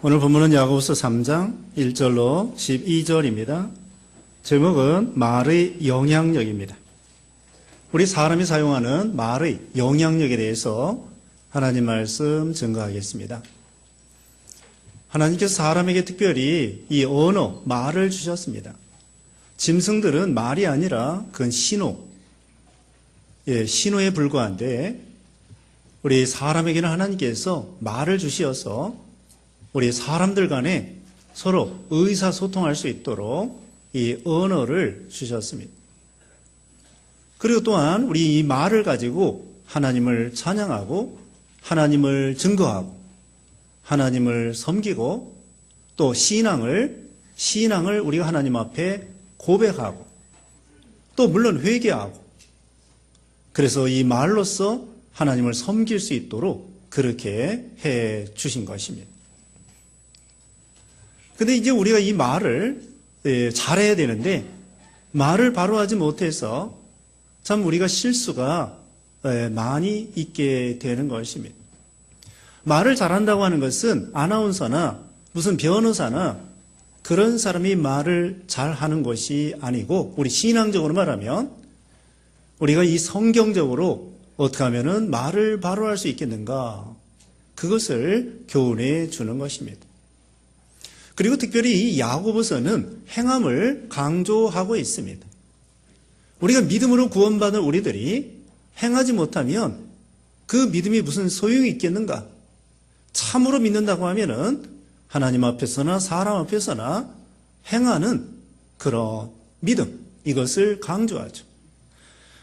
오늘 본문은 야고보서 3장 1절로 12절입니다. 제목은 말의 영향력입니다. 우리 사람이 사용하는 말의 영향력에 대해서 하나님 말씀 증거하겠습니다. 하나님께서 사람에게 특별히 이 언어, 말을 주셨습니다. 짐승들은 말이 아니라 그건 신호, 신호에 불과한데 우리 사람에게는 하나님께서 말을 주시어서 우리 사람들 간에 서로 의사소통할 수 있도록 이 언어를 주셨습니다. 그리고 또한 우리 이 말을 가지고 하나님을 찬양하고 하나님을 증거하고 하나님을 섬기고 또 신앙을 우리가 하나님 앞에 고백하고 또 물론 회개하고 그래서 이 말로써 하나님을 섬길 수 있도록 그렇게 해 주신 것입니다. 근데 이제 우리가 이 말을 잘해야 되는데 말을 바로 하지 못해서 참 우리가 실수가 많이 있게 되는 것입니다. 말을 잘한다고 하는 것은 아나운서나 무슨 변호사나 그런 사람이 말을 잘하는 것이 아니고 우리 신앙적으로 말하면 우리가 이 성경적으로 어떻게 하면은 말을 바로 할 수 있겠는가 그것을 교훈해 주는 것입니다. 그리고 특별히 이 야고보서는 행함을 강조하고 있습니다. 우리가 믿음으로 구원받은 우리들이 행하지 못하면 그 믿음이 무슨 소용이 있겠는가? 참으로 믿는다고 하면은 하나님 앞에서나 사람 앞에서나 행하는 그런 믿음, 이것을 강조하죠.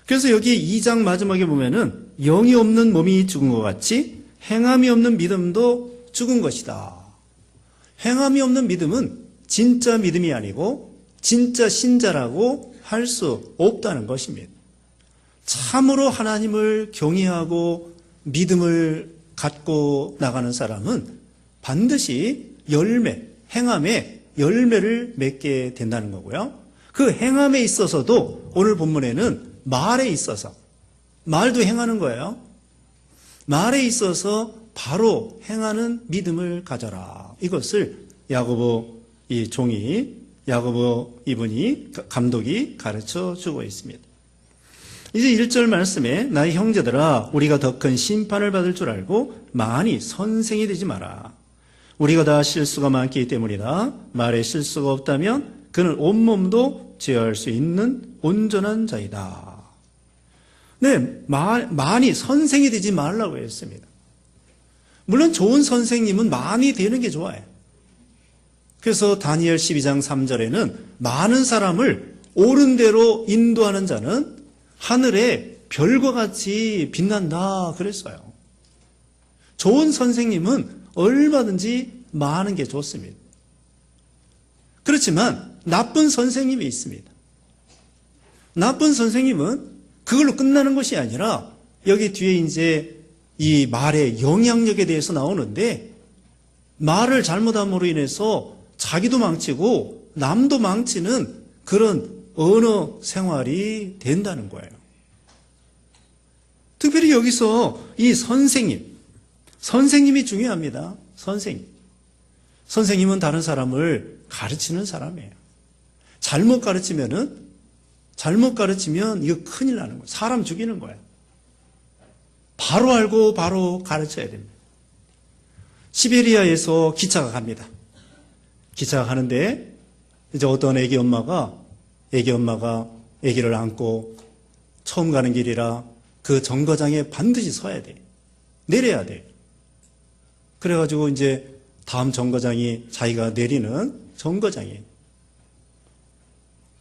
그래서 여기 2장 마지막에 보면은 영이 없는 몸이 죽은 것 같이 행함이 없는 믿음도 죽은 것이다. 행함이 없는 믿음은 진짜 믿음이 아니고 진짜 신자라고 할 수 없다는 것입니다. 참으로 하나님을 경외하고 믿음을 갖고 나가는 사람은 반드시 행함의 열매를 맺게 된다는 거고요. 그 행함에 있어서도 오늘 본문에는 말에 있어서 말도 행하는 거예요. 말에 있어서 바로 행하는 믿음을 가져라. 이것을 야고보 야고보 이분이 감독이 가르쳐 주고 있습니다. 이제 1절 말씀에 나의 형제들아 우리가 더 큰 심판을 받을 줄 알고 많이 선생이 되지 마라. 우리가 다 실수가 많기 때문이다. 말에 실수가 없다면 그는 온몸도 제어할 수 있는 온전한 자이다. 네, 많이 선생이 되지 말라고 했습니다. 물론 좋은 선생님은 많이 되는 게 좋아요. 그래서 다니엘 12장 3절에는 많은 사람을 옳은 대로 인도하는 자는 하늘의 별과 같이 빛난다 그랬어요. 좋은 선생님은 얼마든지 많은 게 좋습니다. 그렇지만 나쁜 선생님이 있습니다. 나쁜 선생님은 그걸로 끝나는 것이 아니라 여기 뒤에 이제 이 말의 영향력에 대해서 나오는데 말을 잘못함으로 인해서 자기도 망치고 남도 망치는 그런 언어 생활이 된다는 거예요. 특별히 여기서 이 선생님이 중요합니다. 선생님은 다른 사람을 가르치는 사람이에요. 잘못 가르치면 이거 큰일 나는 거예요. 사람 죽이는 거예요. 바로 알고 바로 가르쳐야 됩니다. 시베리아에서 기차가 갑니다. 기차가 가는데 이제 어떤 애기 엄마가 애기를 안고 처음 가는 길이라 그 정거장에 반드시 서야 돼. 내려야 돼. 그래가지고 이제 다음 정거장이 자기가 내리는 정거장이에요.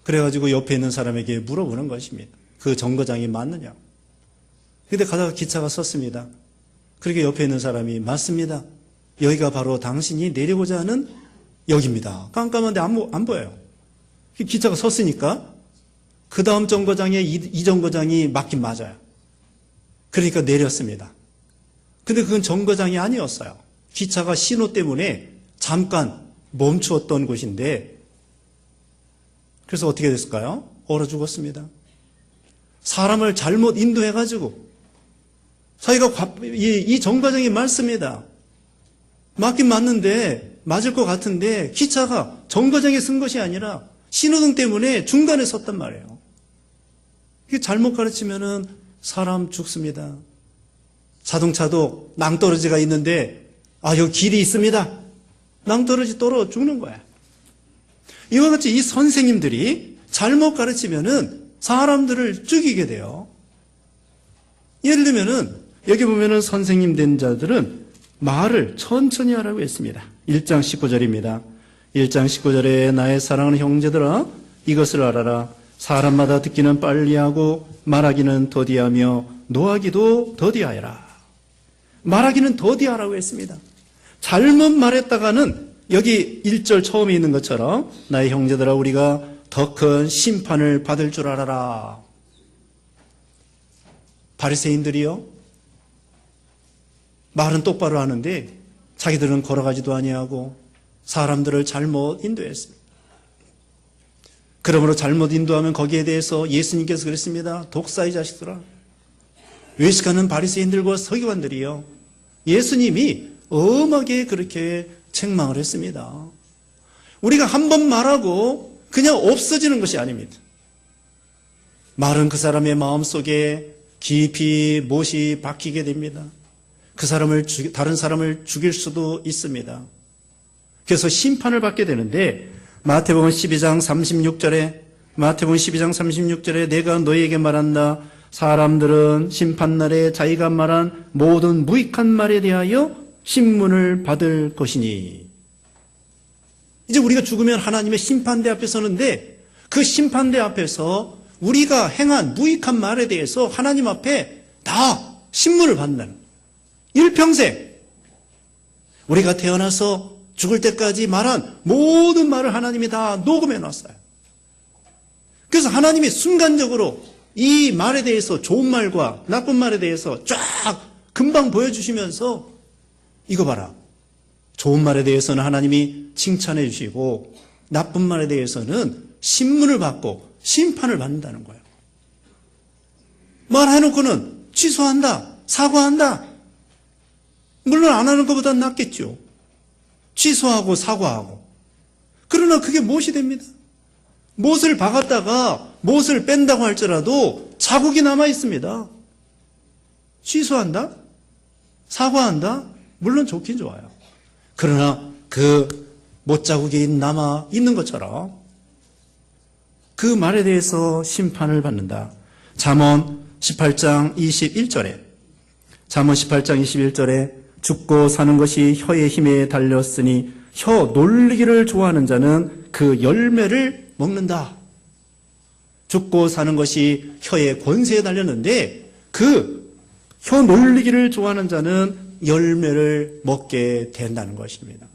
그래가지고 옆에 있는 사람에게 물어보는 것입니다. 그 정거장이 맞느냐. 근데 가다가 기차가 섰습니다. 그렇게 옆에 있는 사람이 맞습니다. 여기가 바로 당신이 내리고자 하는 역입니다. 깜깜한데 안 보여요. 기차가 섰으니까 그 다음 정거장에 이 정거장이 맞긴 맞아요. 그러니까 내렸습니다. 근데 그건 정거장이 아니었어요. 기차가 신호 때문에 잠깐 멈추었던 곳인데 그래서 어떻게 됐을까요? 얼어 죽었습니다. 사람을 잘못 인도해가지고 자기가 이 정거장이 맞습니다. 맞긴 맞는데 맞을 것 같은데 기차가 정거장에 쓴 것이 아니라 신호등 때문에 중간에 섰단 말이에요. 이게 잘못 가르치면은 사람 죽습니다. 자동차도 낭떠러지가 있는데 여기 길이 있습니다. 낭떠러지 떨어 죽는 거야. 이와 같이 이 선생님들이 잘못 가르치면은 사람들을 죽이게 돼요. 예를 들면은 여기 보면은 선생님 된 자들은 말을 천천히 하라고 했습니다. 1장 19절입니다. 1장 19절에 나의 사랑하는 형제들아 이것을 알아라. 사람마다 듣기는 빨리하고 말하기는 더디하며 노하기도 더디하여라. 말하기는 더디하라고 했습니다. 잘못 말했다가는 여기 1절 처음에 있는 것처럼 나의 형제들아 우리가 더 큰 심판을 받을 줄 알아라. 바리새인들이요 말은 똑바로 하는데 자기들은 걸어가지도 아니하고 사람들을 잘못 인도했습니다. 그러므로 잘못 인도하면 거기에 대해서 예수님께서 그랬습니다. 독사의 자식들아. 외식하는 바리새인들과 서기관들이요 예수님이 엄하게 그렇게 책망을 했습니다. 우리가 한 번 말하고 그냥 없어지는 것이 아닙니다. 말은 그 사람의 마음속에 깊이 못이 박히게 됩니다. 다른 사람을 죽일 수도 있습니다. 그래서 심판을 받게 되는데 마태복음 12장 36절에 내가 너희에게 말한다. 사람들은 심판날에 자기가 말한 모든 무익한 말에 대하여 신문을 받을 것이니. 이제 우리가 죽으면 하나님의 심판대 앞에 서는데 그 심판대 앞에서 우리가 행한 무익한 말에 대해서 하나님 앞에 다 신문을 받는다는 거예요. 일평생 우리가 태어나서 죽을 때까지 말한 모든 말을 하나님이 다 녹음해 놨어요. 그래서 하나님이 순간적으로 이 말에 대해서 좋은 말과 나쁜 말에 대해서 쫙 금방 보여주시면서 이거 봐라. 좋은 말에 대해서는 하나님이 칭찬해 주시고 나쁜 말에 대해서는 신문을 받고 심판을 받는다는 거예요. 말해놓고는 취소한다, 사과한다. 물론 안 하는 것보다는 낫겠죠. 취소하고 사과하고. 그러나 그게 무엇이 됩니다. 못을 박았다가 못을 뺀다고 할지라도 자국이 남아 있습니다. 취소한다? 사과한다? 물론 좋긴 좋아요. 그러나 그 못자국이 남아 있는 것처럼 그 말에 대해서 심판을 받는다. 잠언 18장 21절에 죽고 사는 것이 혀의 힘에 달렸으니 혀 놀리기를 좋아하는 자는 그 열매를 먹는다. 죽고 사는 것이 혀의 권세에 달렸는데 그 혀 놀리기를 좋아하는 자는 열매를 먹게 된다는 것입니다.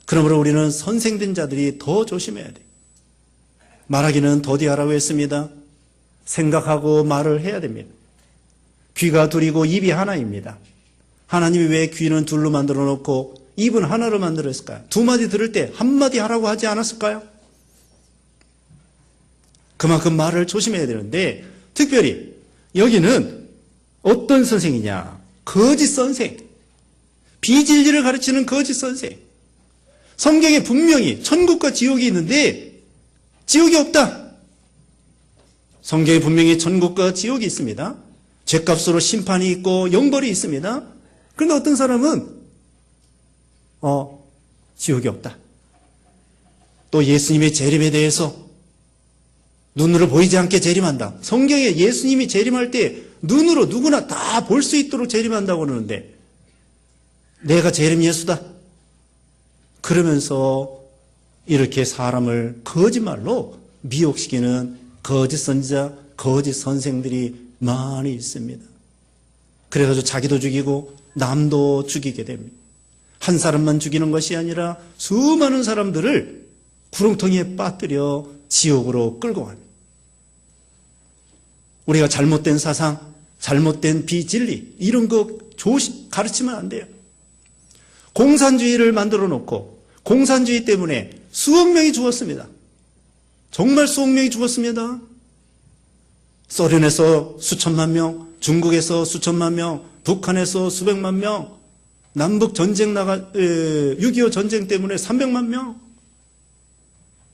그러므로 우리는 선생된 자들이 더 조심해야 돼요. 말하기는 더디하라고 했습니다. 생각하고 말을 해야 됩니다. 귀가 둘이고 입이 하나입니다. 하나님이 왜 귀는 둘로 만들어 놓고 입은 하나로 만들었을까요? 두 마디 들을 때 한 마디 하라고 하지 않았을까요? 그만큼 말을 조심해야 되는데 특별히 여기는 어떤 선생이냐? 거짓 선생. 비진리를 가르치는 거짓 선생. 성경에 분명히 천국과 지옥이 있는데 지옥이 없다. 성경에 분명히 천국과 지옥이 있습니다. 죄값으로 심판이 있고 영벌이 있습니다. 그런데 어떤 사람은 지옥이 없다. 또 예수님의 재림에 대해서 눈으로 보이지 않게 재림한다. 성경에 예수님이 재림할 때 눈으로 누구나 다 볼 수 있도록 재림한다고 그러는데 내가 재림 예수다. 그러면서 이렇게 사람을 거짓말로 미혹시키는 거짓 선지자, 거짓 선생들이 많이 있습니다. 그래가지고 자기도 죽이고 남도 죽이게 됩니다. 한 사람만 죽이는 것이 아니라 수많은 사람들을 구렁텅이에 빠뜨려 지옥으로 끌고 갑니다. 우리가 잘못된 사상, 잘못된 비진리 이런 거 가르치면 안 돼요. 공산주의를 만들어 놓고 공산주의 때문에 수억 명이 죽었습니다. 정말 수억 명이 죽었습니다. 소련에서 수천만 명, 중국에서 수천만 명, 북한에서 수백만 명, 남북 전쟁 6.25 전쟁 때문에 300만 명.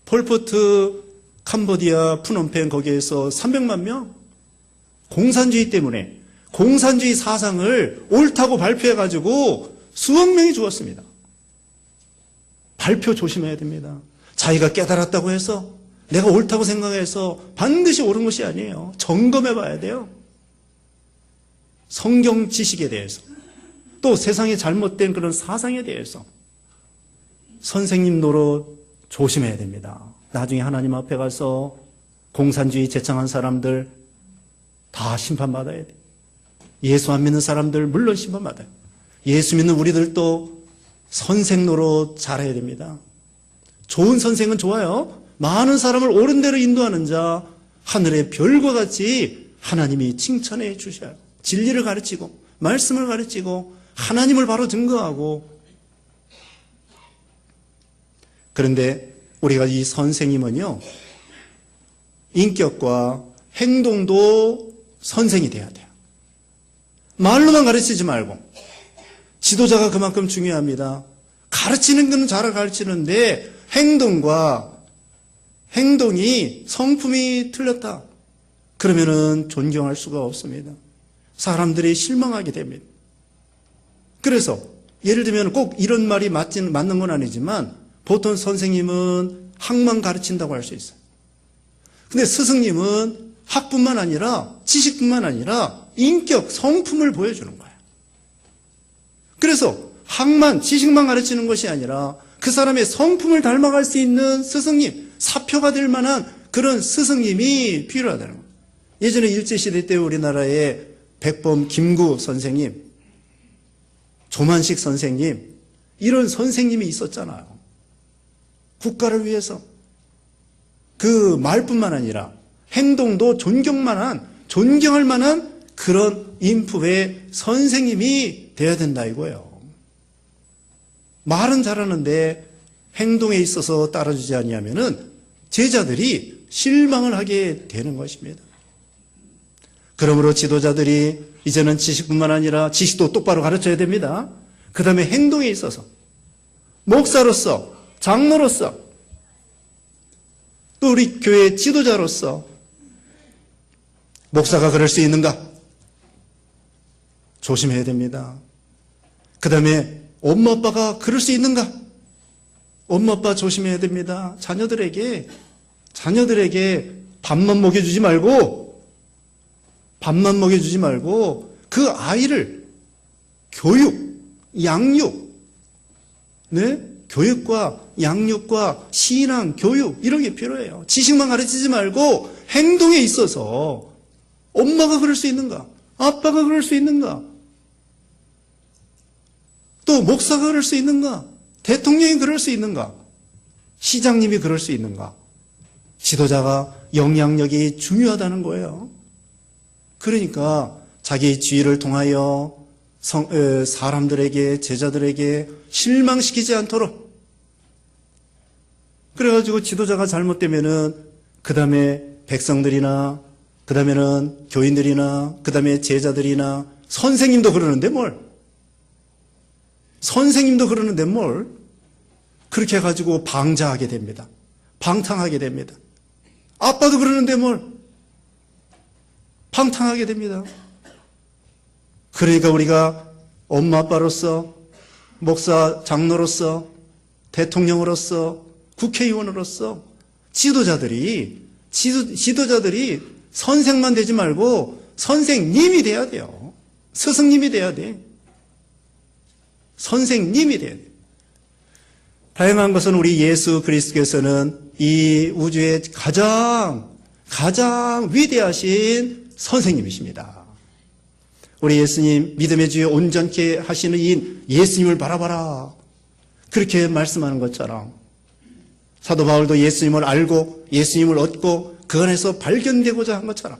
폴포트, 캄보디아, 푸놈펜 거기에서 300만 명. 공산주의 때문에 공산주의 사상을 옳다고 발표해가지고 수억 명이 죽었습니다. 발표 조심해야 됩니다. 자기가 깨달았다고 해서 내가 옳다고 생각해서 반드시 옳은 것이 아니에요. 점검해 봐야 돼요. 성경 지식에 대해서 또 세상의 잘못된 그런 사상에 대해서 선생님 노릇 조심해야 됩니다. 나중에 하나님 앞에 가서 공산주의 제창한 사람들 다 심판받아야 돼. 예수 안 믿는 사람들 물론 심판받아요. 예수 믿는 우리들도 선생 노릇 잘해야 됩니다. 좋은 선생은 좋아요. 많은 사람을 옳은 대로 인도하는 자 하늘의 별과 같이 하나님이 칭찬해 주셔요. 진리를 가르치고 말씀을 가르치고 하나님을 바로 증거하고. 그런데 우리가 이 선생님은요, 인격과 행동도 선생이 돼야 돼요. 말로만 가르치지 말고. 지도자가 그만큼 중요합니다. 가르치는 건 잘 가르치는데 행동이 성품이 틀렸다. 그러면은 존경할 수가 없습니다. 사람들이 실망하게 됩니다. 그래서 예를 들면 꼭 이런 말이 맞는 건 아니지만 보통 선생님은 학만 가르친다고 할 수 있어요. 근데 스승님은 학뿐만 아니라 지식뿐만 아니라 인격, 성품을 보여주는 거예요. 그래서 학만, 지식만 가르치는 것이 아니라 그 사람의 성품을 닮아갈 수 있는 스승님, 사표가 될 만한 그런 스승님이 필요하다는 거예요. 예전에 일제시대 때 우리나라에 백범 김구 선생님, 조만식 선생님, 이런 선생님이 있었잖아요. 국가를 위해서. 그 말뿐만 아니라 행동도 존경할 만한 그런 인품의 선생님이 돼야 된다 이거예요. 말은 잘하는데 행동에 있어서 따라주지 아니하면은 제자들이 실망을 하게 되는 것입니다. 그러므로 지도자들이 이제는 지식뿐만 아니라 지식도 똑바로 가르쳐야 됩니다. 그 다음에 행동에 있어서 목사로서, 장로로서, 또 우리 교회 지도자로서 목사가 그럴 수 있는가? 조심해야 됩니다. 그 다음에 엄마 아빠가 그럴 수 있는가? 엄마 아빠 조심해야 됩니다. 자녀들에게 밥만 먹여주지 말고 그 아이를 양육, 교육과 양육과 신앙, 교육 이런 게 필요해요. 지식만 가르치지 말고 행동에 있어서 엄마가 그럴 수 있는가? 아빠가 그럴 수 있는가? 또 목사가 그럴 수 있는가? 대통령이 그럴 수 있는가? 시장님이 그럴 수 있는가? 지도자가 영향력이 중요하다는 거예요. 그러니까 자기 지위를 통하여 사람들에게, 제자들에게 실망시키지 않도록. 그래가지고 지도자가 잘못되면은 그 다음에 백성들이나 그 다음에는 교인들이나 그 다음에 제자들이나 선생님도 그러는데 뭘 그렇게 해가지고 방자하게 됩니다. 방탕하게 됩니다. 아빠도 그러는데 뭘 방탕하게 됩니다. 그러니까 우리가 엄마 아빠로서, 목사 장로로서, 대통령으로서, 국회의원으로서 지도자들이 선생만 되지 말고 선생님이 돼야 돼요. 스승님이 돼야 돼. 선생님이 돼야 돼. 다양한 것은 우리 예수 그리스도께서는 이 우주의 가장 위대하신 선생님이십니다. 우리 예수님, 믿음의 주에 온전케 하시는 이 예수님을 바라봐라. 그렇게 말씀하는 것처럼 사도 바울도 예수님을 알고 예수님을 얻고 그 안에서 발견되고자 한 것처럼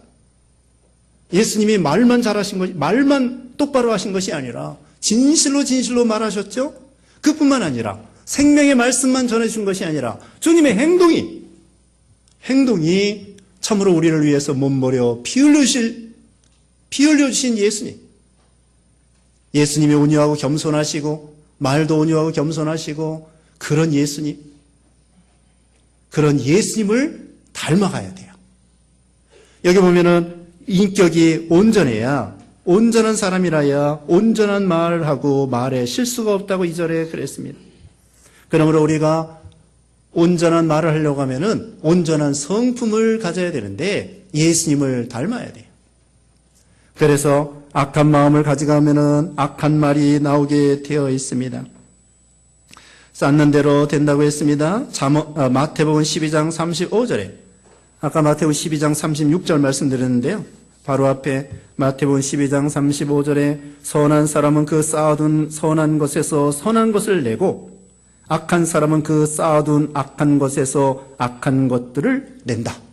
예수님이 말만 똑바로 하신 것이 아니라 진실로 말하셨죠? 그뿐만 아니라 생명의 말씀만 전해준 것이 아니라 주님의 행동이 참으로 우리를 위해서 몸버려 피 흘려주신 예수님. 예수님이 온유하고 겸손하시고 말도 온유하고 겸손하시고 그런 예수님을 닮아가야 돼요. 여기 보면은 인격이 온전해야, 온전한 사람이라야 온전한 말을 하고 말에 실수가 없다고 2절에 그랬습니다. 그러므로 우리가 온전한 말을 하려고 하면은 온전한 성품을 가져야 되는데 예수님을 닮아야 돼요. 그래서 악한 마음을 가져가면은 악한 말이 나오게 되어 있습니다. 쌓는 대로 된다고 했습니다. 마태복음 12장 35절에 아까 마태복음 12장 36절 말씀드렸는데요. 바로 앞에 마태복음 12장 35절에 선한 사람은 그 쌓아둔 선한 것에서 선한 것을 내고 악한 사람은 그 쌓아둔 악한 것에서 악한 것들을 낸다.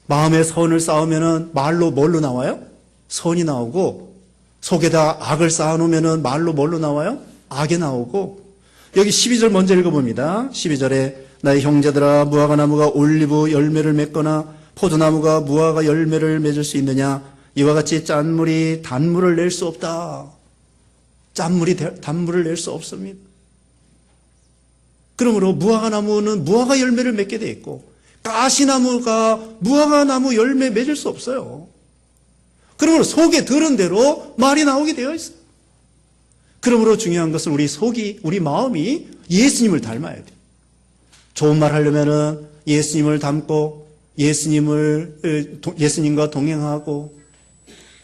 마음에 선을 쌓으면은 말로 뭘로 나와요? 선이 나오고, 속에다 악을 쌓아놓으면은 말로 뭘로 나와요? 악이 나오고. 여기 12절 먼저 읽어봅니다. 12절에 나의 형제들아, 무화과나무가 올리브 열매를 맺거나 포도나무가 무화과 열매를 맺을 수 있느냐? 이와 같이 짠물이 단물을 낼 수 없다. 짠물이 단물을 낼 수 없습니다. 그러므로 무화과나무는 무화과 열매를 맺게 돼 있고, 가시나무가 무화과나무 열매 맺을 수 없어요. 그러므로 속에 들은 대로 말이 나오게 되어 있어요. 그러므로 중요한 것은 우리 마음이 예수님을 닮아야 돼요. 좋은 말 하려면은 예수님을 닮고 예수님과 동행하고,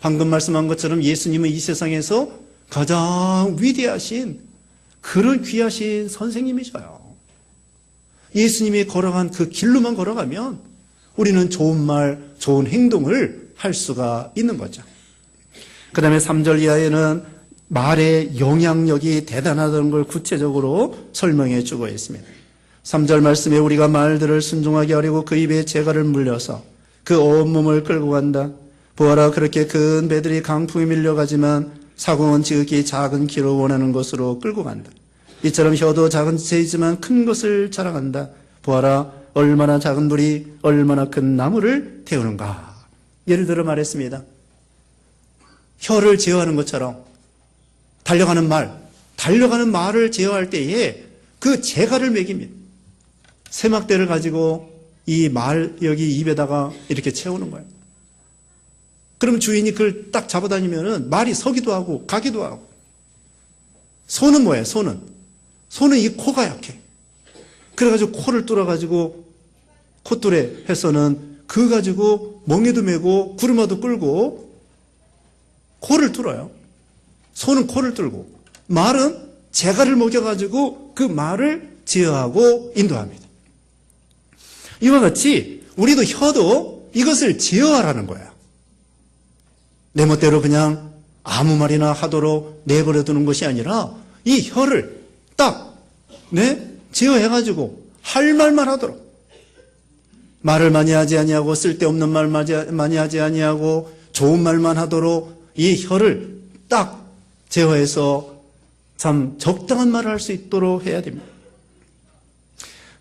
방금 말씀한 것처럼 예수님은 이 세상에서 가장 위대하신 그런 귀하신 선생님이셔요. 예수님이 걸어간 그 길로만 걸어가면 우리는 좋은 말, 좋은 행동을 할 수가 있는 거죠. 그 다음에 3절 이하에는 말의 영향력이 대단하다는 걸 구체적으로 설명해 주고 있습니다. 3절 말씀에 우리가 말들을 순종하게 하려고 그 입에 재갈을 물려서 그 온몸을 끌고 간다. 보아라, 그렇게 큰 배들이 강풍에 밀려가지만 사공은 지극히 작은 길을 원하는 곳으로 끌고 간다. 이처럼 혀도 작은 새이지만 큰 것을 자랑한다. 보아라, 얼마나 작은 불이 얼마나 큰 나무를 태우는가. 예를 들어 말했습니다. 혀를 제어하는 것처럼 달려가는 말을 제어할 때에 그 재갈을 매깁니다. 세막대를 가지고 이 말 여기 입에다가 이렇게 채우는 거예요. 그럼 주인이 그걸 딱 잡아다니면은 말이 서기도 하고 가기도 하고. 소는 뭐예요? 소는 이 코가 약해. 그래가지고 코를 뚫어가지고 콧뚜레 해서는 그 가지고 멍에도 메고 구르마도 끌고 코를 뚫어요. 소는 코를 뚫고, 말은 재갈을 먹여가지고 그 말을 제어하고 인도합니다. 이와 같이 우리도 혀도 이것을 제어하라는 거야. 내 멋대로 그냥 아무 말이나 하도록 내버려 두는 것이 아니라 이 혀를 딱 제어해가지고 할 말만 하도록, 말을 많이 하지 아니하고 쓸데없는 말 많이 하지 아니하고 좋은 말만 하도록 이 혀를 딱 제어해서 참 적당한 말을 할 수 있도록 해야 됩니다.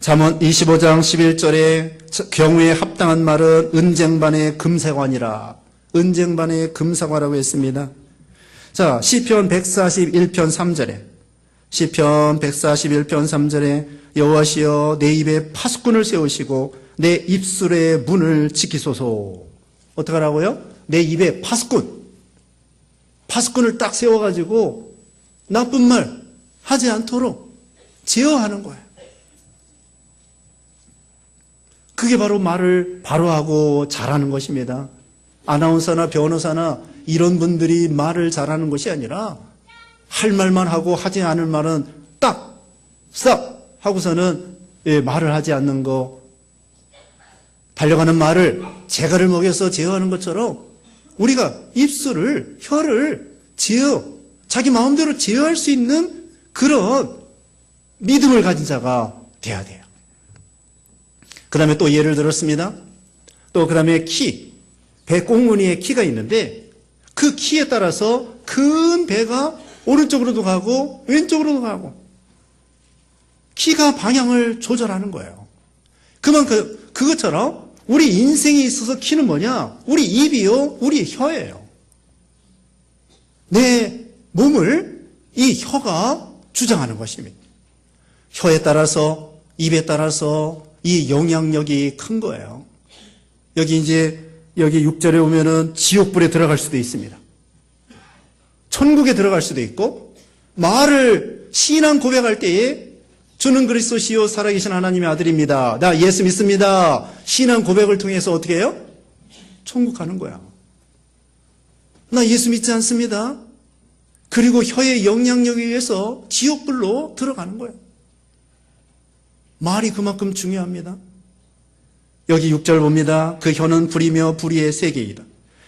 잠언 25장 11절에 경우에 합당한 말은 은쟁반의 금사관이라. 은쟁반의 금사관이라고 했습니다. 자, 시편 141편 3절에 시편 141편 3절에 여호와시여 내 입에 파수꾼을 세우시고 내 입술의 문을 지키소서. 어떻게 하라고요? 내 입에 파수꾼을 딱 세워가지고 나쁜 말 하지 않도록 제어하는 거예요. 그게 바로 말을 바로 하고 잘하는 것입니다. 아나운서나 변호사나 이런 분들이 말을 잘하는 것이 아니라 할 말만 하고 하지 않을 말은 딱 하고서는 말을 하지 않는 거, 달려가는 말을 재갈을 먹여서 제어하는 것처럼 우리가 입술을, 혀를 자기 마음대로 제어할 수 있는 그런 믿음을 가진 자가 돼야 돼요. 그 다음에 또 예를 들었습니다. 또 그 다음에 배 꽁무니에 키가 있는데 그 키에 따라서 큰 배가 오른쪽으로도 가고 왼쪽으로도 가고, 키가 방향을 조절하는 거예요. 그것처럼 우리 인생에 있어서 키는 뭐냐? 우리 입이요, 우리 혀예요. 내 몸을 이 혀가 주장하는 것입니다. 혀에 따라서, 입에 따라서 이 영향력이 큰 거예요. 여기 6절에 오면은 지옥불에 들어갈 수도 있습니다. 천국에 들어갈 수도 있고, 말을 신앙 고백할 때에 주는 그리스도시요 살아계신 하나님의 아들입니다. 나 예수 믿습니다. 신앙 고백을 통해서 어떻게 해요? 천국 가는 거야. 나 예수 믿지 않습니다. 그리고 혀의 영향력에 의해서 지옥불로 들어가는 거예요. 말이 그만큼 중요합니다. 여기 6절 봅니다. 그 혀는 불이며 불의의 세계이다.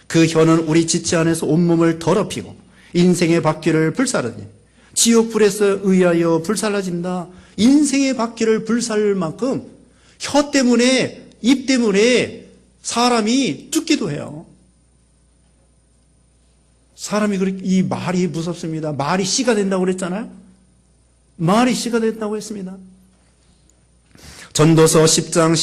그 혀는 우리 지체 안에서 온몸을 더럽히고 인생의 바퀴를 불사르니 지옥불에서 의하여 불살라진다. 인생의 바퀴를 불살 만큼 혀 때문에, 입 때문에 사람이 죽기도 해요. 사람이 이 말이 무섭습니다. 말이 씨가 된다고 그랬잖아요. 말이 씨가 된다고 했습니다. 전도서 10장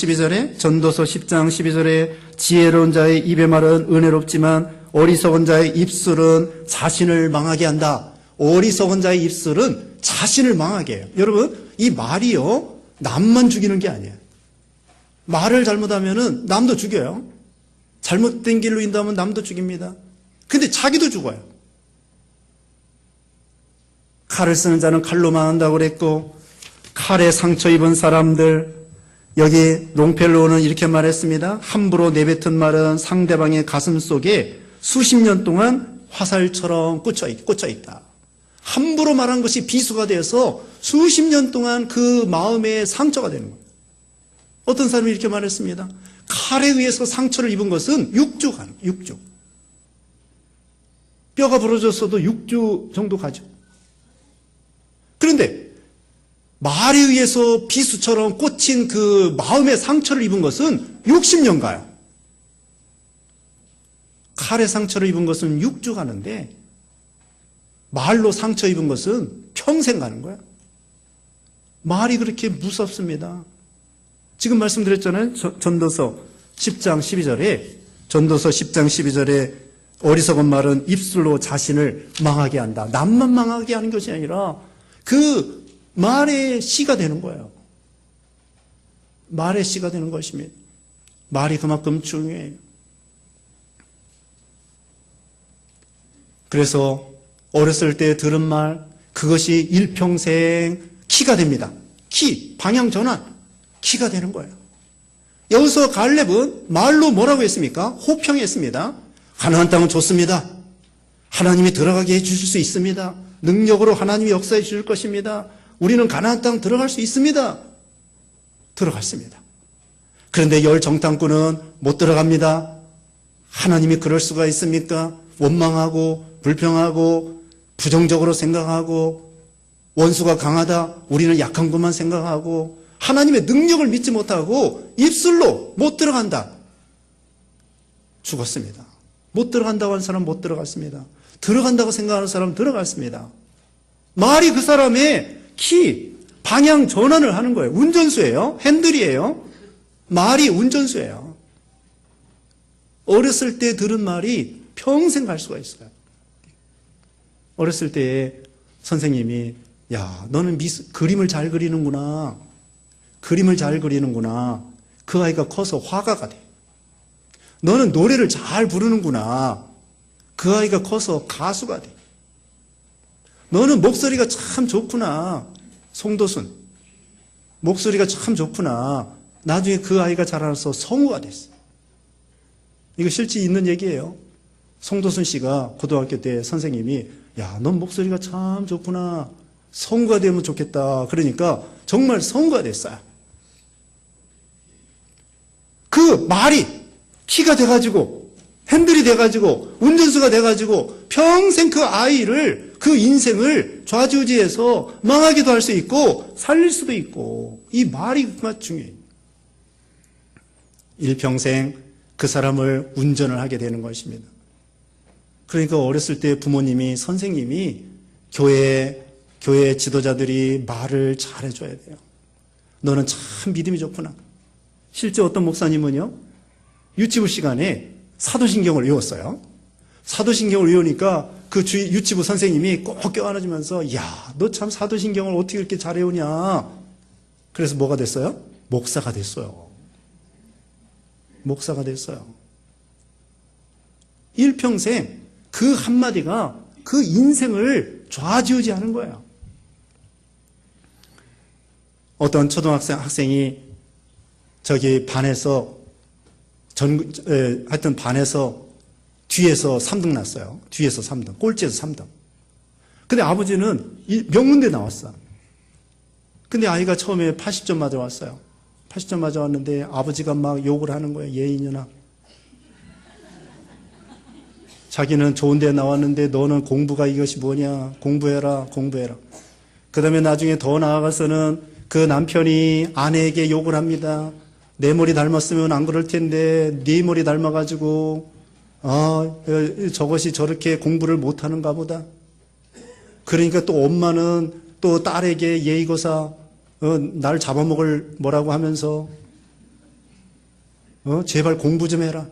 12절에 지혜로운 자의 입의 말은 은혜롭지만 어리석은 자의 입술은 자신을 망하게 한다. 어리석은 자의 입술은 자신을 망하게 해요. 여러분, 이 말이요, 남만 죽이는 게 아니에요. 말을 잘못하면은 남도 죽여요. 잘못된 길로 인도하면 남도 죽입니다. 근데 자기도 죽어요. 칼을 쓰는 자는 칼로 망한다고 그랬고, 칼에 상처 입은 사람들, 여기 롱펠로우는 이렇게 말했습니다. 함부로 내뱉은 말은 상대방의 가슴 속에 수십 년 동안 화살처럼 꽂혀 있다. 함부로 말한 것이 비수가 되어서 수십 년 동안 그 마음에 상처가 되는 거예요. 어떤 사람이 이렇게 말했습니다. 칼에 의해서 상처를 입은 것은 6주. 뼈가 부러졌어도 6주 정도 가죠. 그런데 말에 의해서 비수처럼 꽂힌 그 마음의 상처를 입은 것은 60년 가요. 칼에 상처를 입은 것은 6주 가는데 말로 상처 입은 것은 평생 가는 거야. 말이 그렇게 무섭습니다. 지금 말씀드렸잖아요. 전도서 10장 12절에 어리석은 말은 입술로 자신을 망하게 한다. 남만 망하게 하는 것이 아니라 그 말의 씨가 되는 거예요. 말의 씨가 되는 것입니다. 말이 그만큼 중요해요. 그래서 어렸을 때 들은 말, 그것이 일평생 키가 됩니다. 방향 전환, 키가 되는 거예요. 여기서 갈렙은 말로 뭐라고 했습니까? 호평했습니다. 가나안 땅은 좋습니다. 하나님이 들어가게 해주실 수 있습니다. 능력으로 하나님이 역사해 주실 것입니다. 우리는 가나안 땅 들어갈 수 있습니다. 들어갔습니다. 그런데 열 정탐꾼은 못 들어갑니다. 하나님이 그럴 수가 있습니까? 원망하고 불평하고 부정적으로 생각하고 원수가 강하다. 우리는 약한 것만 생각하고 하나님의 능력을 믿지 못하고 입술로 못 들어간다. 죽었습니다. 못 들어간다고 하는 사람 못 들어갔습니다. 들어간다고 생각하는 사람 들어갔습니다. 말이 그 사람의 방향 전환을 하는 거예요. 운전수예요. 핸들이에요. 말이 운전수예요. 어렸을 때 들은 말이 평생 갈 수가 있어요. 어렸을 때 선생님이 야, 너는 그림을 잘 그리는구나. 그림을 잘 그리는구나. 그 아이가 커서 화가가 돼. 너는 노래를 잘 부르는구나. 그 아이가 커서 가수가 돼. 너는 목소리가 참 좋구나. 송도순. 목소리가 참 좋구나. 나중에 그 아이가 자라서 성우가 됐어. 이거 실제 있는 얘기예요. 송도순 씨가 고등학교 때 선생님이 야, 넌 목소리가 참 좋구나. 성우가 되면 좋겠다. 그러니까 정말 성우가 됐어요. 그 말이 키가 돼가지고 핸들이 돼가지고 운전수가 돼가지고 평생 그 아이를 그 인생을 좌지우지해서 망하기도 할 수 있고 살릴 수도 있고 이 말이 정말 중요해요. 일평생 그 사람을 운전을 하게 되는 것입니다. 그러니까 어렸을 때 부모님이 선생님이 교회 지도자들이 말을 잘해줘야 돼요. 너는 참 믿음이 좋구나. 실제 어떤 목사님은요 유치부 시간에 사도신경을 외웠어요. 사도신경을 외우니까 그 유치부 선생님이 꼭 껴안아주면서, 야, 너 참 사도신경을 어떻게 이렇게 잘 외우냐. 그래서 뭐가 됐어요? 목사가 됐어요. 목사가 됐어요. 일평생 그 한마디가 그 인생을 좌지우지하는 거예요. 어떤 학생이 저기 반에서 하여튼 반에서 뒤에서 3등 났어요. 뒤에서 3등. 꼴찌에서 3등. 근데 아버지는 명문대 나왔어. 근데 아이가 처음에 80점 맞아왔어요. 80점 맞아왔는데 아버지가 막 욕을 하는 거예요. 얘 이년아. 자기는 좋은 데 나왔는데 너는 공부가 이것이 뭐냐. 공부해라. 공부해라. 그 다음에 나중에 더 나아가서는 그 남편이 아내에게 욕을 합니다. 내 머리 닮았으면 안 그럴 텐데 네 머리 닮아가지고 저것이 저렇게 공부를 못하는가 보다. 그러니까 또 엄마는 또 딸에게 예의고사 날 잡아먹을 뭐라고 하면서 제발 공부 좀 해라.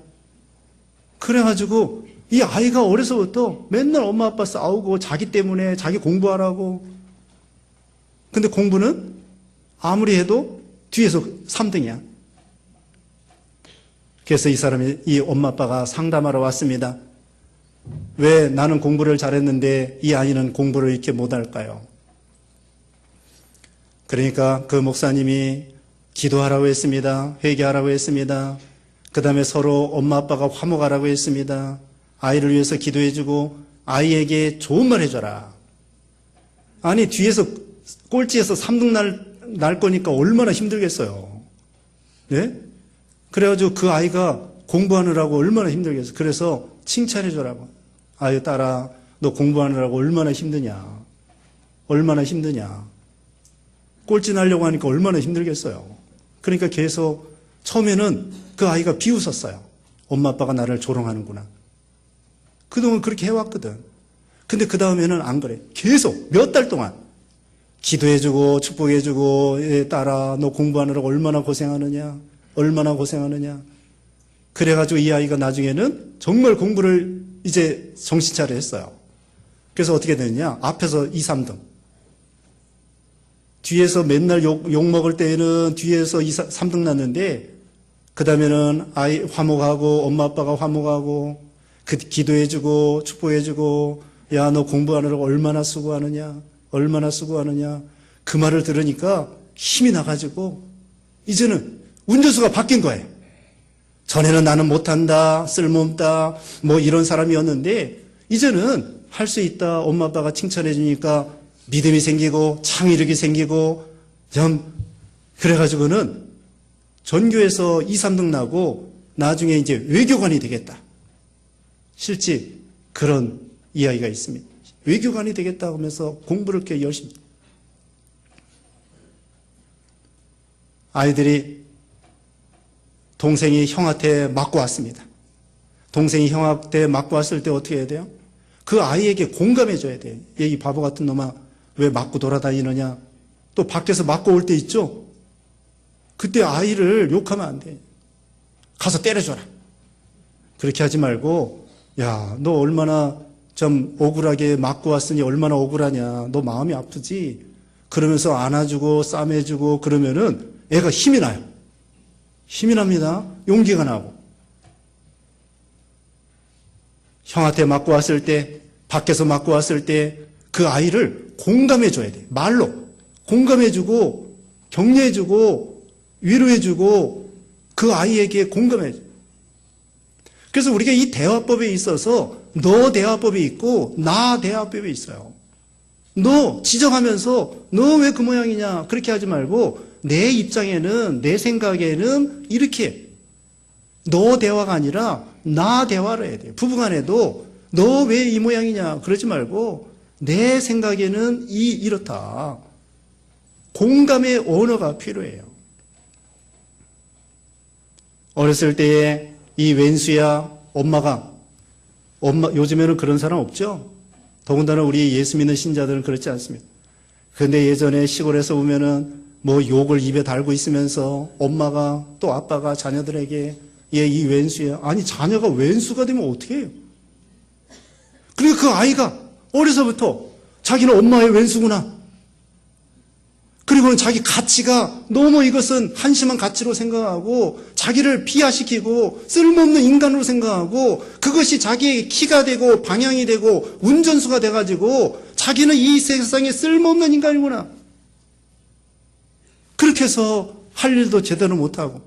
그래가지고 이 아이가 어려서부터 맨날 엄마 아빠 싸우고 자기 때문에 자기 공부하라고. 근데 공부는 아무리 해도 뒤에서 3등이야. 그래서 이 엄마 아빠가 상담하러 왔습니다. 왜 나는 공부를 잘했는데 이 아이는 공부를 이렇게 못할까요? 그러니까 그 목사님이 기도하라고 했습니다. 회개하라고 했습니다. 그 다음에 서로 엄마 아빠가 화목하라고 했습니다. 아이를 위해서 기도해주고 아이에게 좋은 말 해줘라. 아니 뒤에서 꼴찌에서 3등 날 거니까 얼마나 힘들겠어요. 네? 그래가지고 그 아이가 공부하느라고 얼마나 힘들겠어요. 그래서 칭찬해줘라고. 아유 딸아 너 공부하느라고 얼마나 힘드냐. 얼마나 힘드냐. 꼴찌 나려고 하니까 얼마나 힘들겠어요. 그러니까 계속 처음에는 그 아이가 비웃었어요. 엄마 아빠가 나를 조롱하는구나. 그동안 그렇게 해왔거든. 근데 그 다음에는 안 그래. 계속 몇 달 동안 기도해주고 축복해주고 딸아 너 공부하느라고 얼마나 고생하느냐. 얼마나 고생하느냐. 그래가지고 이 아이가 나중에는 정말 공부를 이제 정신 차려 했어요. 그래서 어떻게 됐냐. 앞에서 2, 3등. 뒤에서 맨날 욕 먹을 때에는 뒤에서 3등 났는데 그 다음에는 아이 화목하고 엄마 아빠가 화목하고 기도해주고 축복해주고 야 너 공부하느라고 얼마나 수고하느냐. 얼마나 수고하느냐. 그 말을 들으니까 힘이 나가지고 이제는 운전수가 바뀐 거예요. 전에는 나는 못한다, 쓸모없다, 뭐 이런 사람이었는데 이제는 할 수 있다. 엄마 아빠가 칭찬해 주니까 믿음이 생기고 창의력이 생기고 좀 그래가지고는 전교에서 2, 3등 나고 나중에 이제 외교관이 되겠다. 실제 그런 이야기가 있습니다. 외교관이 되겠다 하면서 공부를 이렇게 열심히. 아이들이 동생이 형한테 맞고 왔습니다. 동생이 형한테 맞고 왔을 때 어떻게 해야 돼요? 그 아이에게 공감해 줘야 돼요. 얘 이 바보 같은 놈아 왜 맞고 돌아다니느냐. 또 밖에서 맞고 올 때 있죠. 그때 아이를 욕하면 안 돼. 가서 때려줘라. 그렇게 하지 말고 야, 너 얼마나 좀 억울하게 맞고 왔으니 얼마나 억울하냐. 너 마음이 아프지? 그러면서 안아주고 싸매주고 그러면은 애가 힘이 나요. 힘이 납니다. 용기가 나고. 형한테 맞고 왔을 때, 밖에서 맞고 왔을 때 그 아이를 공감해 줘야 돼. 말로 공감해 주고 격려해 주고 위로해 주고 그 아이에게 공감해 줘. 그래서 우리가 이 대화법에 있어서 너 대화법이 있고 나 대화법이 있어요. 너 지적하면서 너 왜 그 모양이냐 그렇게 하지 말고 내 입장에는 내 생각에는 이렇게 너 대화가 아니라 나 대화를 해야 돼요. 부부간에도 너 왜 이 모양이냐 그러지 말고 내 생각에는 이렇다. 공감의 언어가 필요해요. 어렸을 때에 이 왼수야 엄마 요즘에는 그런 사람 없죠? 더군다나 우리 예수 믿는 신자들은 그렇지 않습니다. 그런데 예전에 시골에서 오면은 뭐 욕을 입에 달고 있으면서 엄마가 또 아빠가 자녀들에게 얘 이 왼수야. 아니 자녀가 왼수가 되면 어떻게 해요? 그리고 그 아이가 어려서부터 자기는 엄마의 왼수구나. 그리고는 자기 가치가 너무 이것은 한심한 가치로 생각하고 자기를 비하시키고 쓸모없는 인간으로 생각하고 그것이 자기의 키가 되고 방향이 되고 운전수가 돼가지고 자기는 이 세상에 쓸모없는 인간이구나. 그렇게 해서 할 일도 제대로 못하고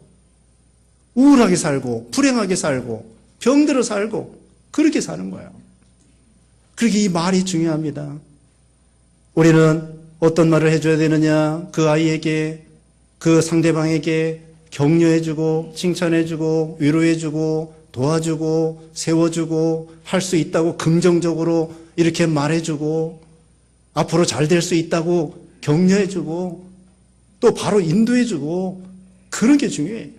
우울하게 살고 불행하게 살고 병들어 살고 그렇게 사는 거예요. 그렇게 이 말이 중요합니다. 우리는 어떤 말을 해줘야 되느냐? 그 아이에게, 그 상대방에게 격려해주고, 칭찬해주고, 위로해주고, 도와주고, 세워주고, 할 수 있다고 긍정적으로 이렇게 말해주고, 앞으로 잘 될 수 있다고 격려해주고, 또 바로 인도해주고, 그런 게 중요해요.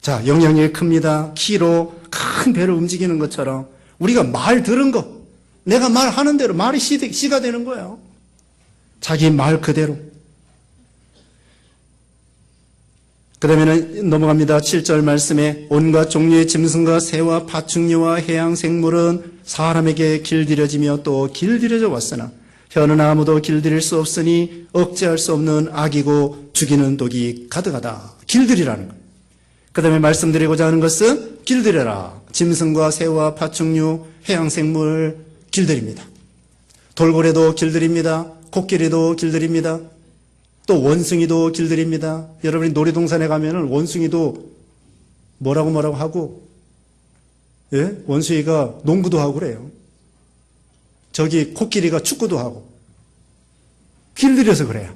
자, 영향력이 큽니다. 키로 큰 배를 움직이는 것처럼 우리가 말 들은 거, 내가 말하는 대로 말이 씨가 되는 거예요. 자기 말 그대로. 그 다음에는 넘어갑니다. 7절 말씀에 온갖 종류의 짐승과 새와 파충류와 해양 생물은 사람에게 길들여지며 또 길들여져 왔으나 혀는 아무도 길들일 수 없으니 억제할 수 없는 악이고 죽이는 독이 가득하다. 길들이라는 거예요. 그 다음에 말씀드리고자 하는 것은 길들여라. 짐승과 새와 파충류, 해양 생물 길들입니다. 돌고래도 길들입니다. 코끼리도 길들입니다. 또 원숭이도 길들입니다. 여러분이 놀이동산에 가면은 원숭이도 뭐라고 하고, 예? 원숭이가 농구도 하고 그래요. 저기 코끼리가 축구도 하고. 길들여서 그래요.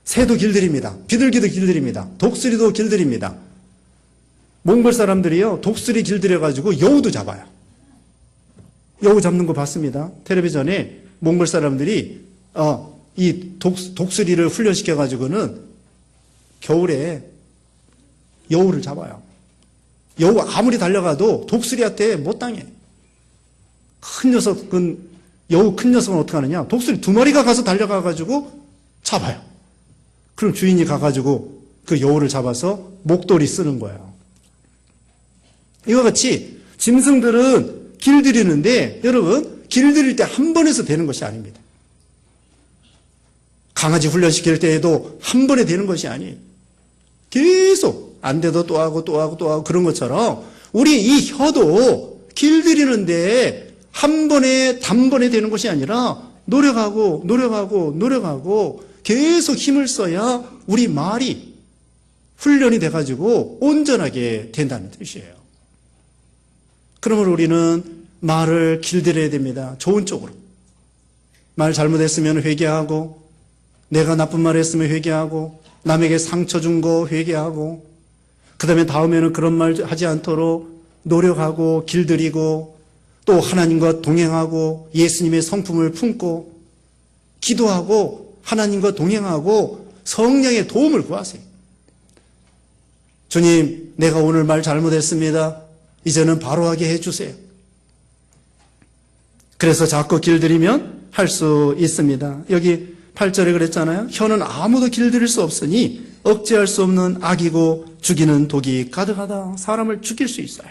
새도 길들입니다. 비둘기도 길들입니다. 독수리도 길들입니다. 몽골 사람들이요, 독수리 길들여가지고 여우도 잡아요. 여우 잡는 거 봤습니다. 텔레비전에 몽골 사람들이 이 독수리를 훈련시켜가지고는 겨울에 여우를 잡아요. 여우 아무리 달려가도 독수리한테 못 당해. 여우 큰 녀석은 어떻게 하느냐? 독수리 2마리가 가서 달려가가지고 잡아요. 그럼 주인이 가가지고 그 여우를 잡아서 목도리 쓰는 거예요. 이와 같이 짐승들은 길들이는데 여러분 길들일 때 한 번에서 되는 것이 아닙니다. 강아지 훈련시킬 때에도 한 번에 되는 것이 아니에요. 계속 안 돼도 또 하고 또 하고 또 하고 그런 것처럼 우리 이 혀도 길들이는데 한 번에 단번에 되는 것이 아니라 노력하고 계속 힘을 써야 우리 말이 훈련이 돼가지고 온전하게 된다는 뜻이에요. 그러므로 우리는 말을 길들여야 됩니다. 좋은 쪽으로. 말 잘못했으면 회개하고, 내가 나쁜 말 했으면 회개하고, 남에게 상처 준 거 회개하고, 그 다음에 다음에는 그런 말 하지 않도록 노력하고 길들이고, 또 하나님과 동행하고 예수님의 성품을 품고, 기도하고 하나님과 동행하고 성령의 도움을 구하세요. 주님, 내가 오늘 말 잘못했습니다. 이제는 바로 하게 해주세요. 그래서 자꾸 길들이면 할 수 있습니다. 여기 8절에 그랬잖아요. 혀는 아무도 길들일 수 없으니 억제할 수 없는 악이고 죽이는 독이 가득하다. 사람을 죽일 수 있어요.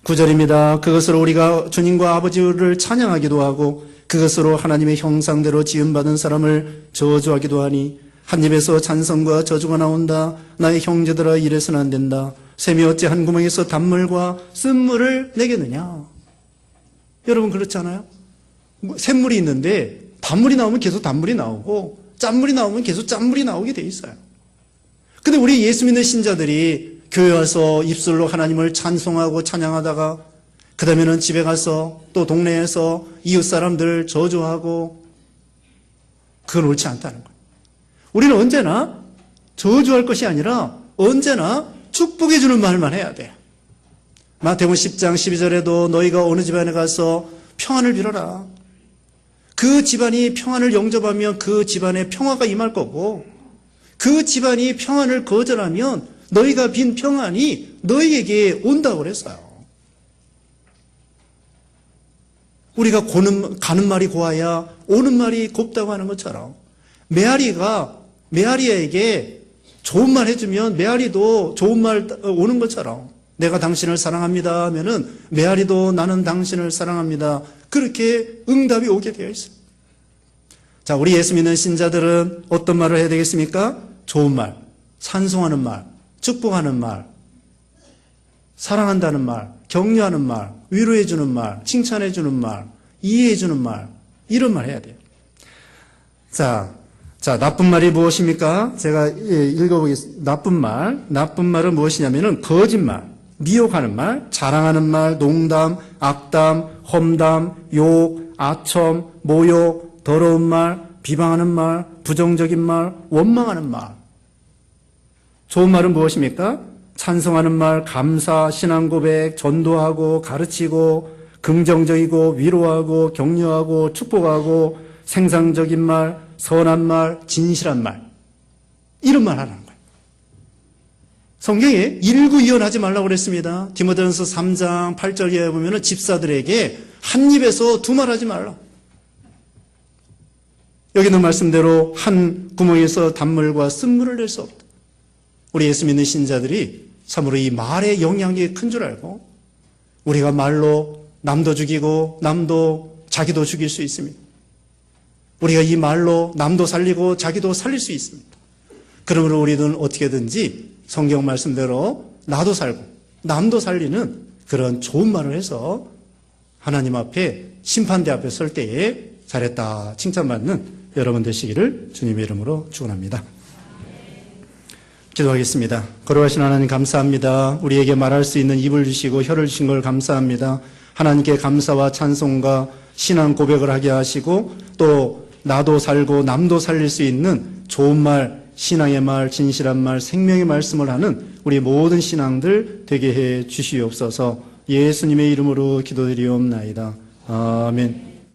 9절입니다. 그것으로 우리가 주님과 아버지를 찬양하기도 하고 그것으로 하나님의 형상대로 지음받은 사람을 저주하기도 하니 한 입에서 찬성과 저주가 나온다. 나의 형제들아 이래서는 안 된다. 샘이 어찌 한 구멍에서 단물과 쓴물을 내겠느냐. 여러분 그렇잖아요. 샘물이 있는데 단물이 나오면 계속 단물이 나오고 짠물이 나오면 계속 짠물이 나오게 돼 있어요. 근데 우리 예수 믿는 신자들이 교회 와서 입술로 하나님을 찬송하고 찬양하다가 그 다음에는 집에 가서 또 동네에서 이웃 사람들 저주하고 그건 옳지 않다는 거예요. 우리는 언제나 저주할 것이 아니라 언제나 축복해 주는 말만 해야 돼요. 마태복음 10장 12절에도 너희가 어느 집안에 가서 평안을 빌어라. 그 집안이 평안을 영접하면 그 집안에 평화가 임할 거고 그 집안이 평안을 거절하면 너희가 빈 평안이 너희에게 온다고 그랬어요. 우리가 가는 말이 고와야 오는 말이 곱다고 하는 것처럼 메아리에게 좋은 말 해주면 메아리도 좋은 말 오는 것처럼 내가 당신을 사랑합니다 하면은 메아리도 나는 당신을 사랑합니다. 그렇게 응답이 오게 되어 있어요. 자, 우리 예수 믿는 신자들은 어떤 말을 해야 되겠습니까? 좋은 말, 찬송하는 말, 축복하는 말, 사랑한다는 말, 격려하는 말, 위로해주는 말, 칭찬해주는 말, 이해해주는 말, 이런 말 해야 돼요. 자, 나쁜 말이 무엇입니까? 제가 읽어보겠습니다. 나쁜 말은 무엇이냐면은 거짓말, 미혹하는 말, 자랑하는 말, 농담, 악담, 험담, 욕, 아첨, 모욕, 더러운 말, 비방하는 말, 부정적인 말, 원망하는 말. 좋은 말은 무엇입니까? 찬송하는 말, 감사, 신앙 고백, 전도하고 가르치고 긍정적이고 위로하고 격려하고 축복하고 생산적인 말, 선한 말, 진실한 말. 이런 말 하라는 거예요. 성경에 일구이연하지 말라고 그랬습니다. 디모데전서 3장 8절에 보면은 집사들에게 한 입에서 두 말 하지 말라. 여기 있는 말씀대로 한 구멍에서 단물과 쓴물을 낼 수 없다. 우리 예수 믿는 신자들이 참으로 이 말의 영향력이 큰 줄 알고 우리가 말로 남도 죽이고 남도 자기도 죽일 수 있습니다. 우리가 이 말로 남도 살리고 자기도 살릴 수 있습니다. 그러므로 우리는 어떻게든지 성경 말씀대로 나도 살고 남도 살리는 그런 좋은 말을 해서 하나님 앞에 심판대 앞에 설 때에 잘했다 칭찬받는 여러분 되시기를 주님의 이름으로 축원합니다. 기도하겠습니다. 거룩하신 하나님 감사합니다. 우리에게 말할 수 있는 입을 주시고 혀를 주신 걸 감사합니다. 하나님께 감사와 찬송과 신앙 고백을 하게 하시고 또 나도 살고 남도 살릴 수 있는 좋은 말, 신앙의 말, 진실한 말, 생명의 말씀을 하는 우리 모든 신앙들 되게 해 주시옵소서. 예수님의 이름으로 기도드리옵나이다. 아멘.